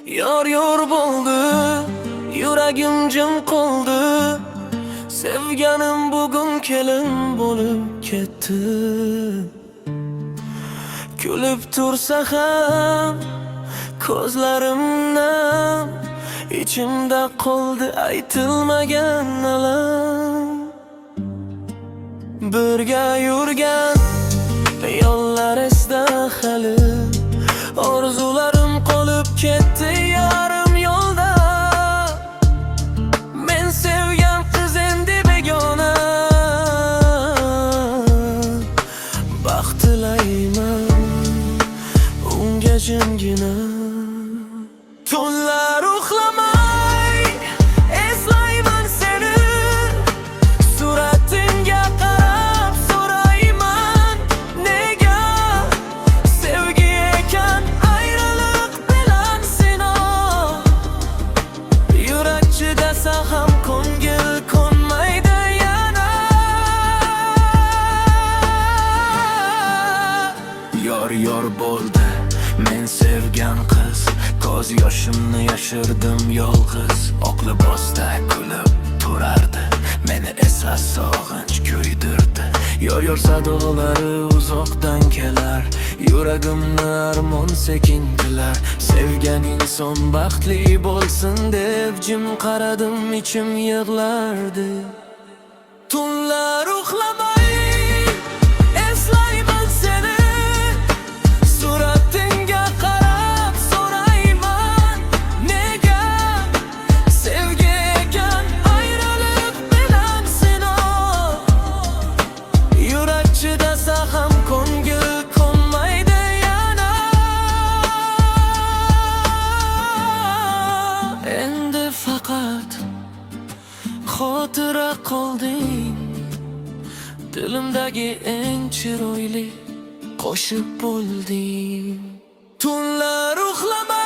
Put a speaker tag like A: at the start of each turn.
A: Yor bo'ldi, yuragim jim qoldi. Sevganim bugun kelin bo'lib ketdi. Kulib tursa ham ko'zlarimdan ichimda qoldi aytilmagan alam. Birga yurgan yo'llar esda hali, orzularim qolib ketdi yarim yo'lda. Men sevgan qiz endi begona. Baxt tilayman unga jimgina. Tunlar uxlamay eslayman seni, suratingga qarab so'rayman nega. Sevgi ekan ayriliq bilan sino, yurak chidasa ham ko'ngil ko'nmaydi yana. Yor bo'ldi men sevgan qiz, ko'z yoshimni yashirdim yolg'iz. Oq libosda kulib turardi, meni esa sog'inch kuydirdi. Yor sadolari uzoqdan kelar, yuragimni armon sekin tilar. Sevgan inson baxtli bo'lsin deb jim qaradim, ichim yig'lardi. Tunlar uxlamay eslayman seni, suratingga qarab so'rayman nega. Sevgi ekan ayriliq bilan sino, yurak chidasa ham ko'ngil ko'nmaydi yana. Endi faqat xotira qolding, dilimdagi eng chiroyli qo'shib bo'lding. Tunlar uxlama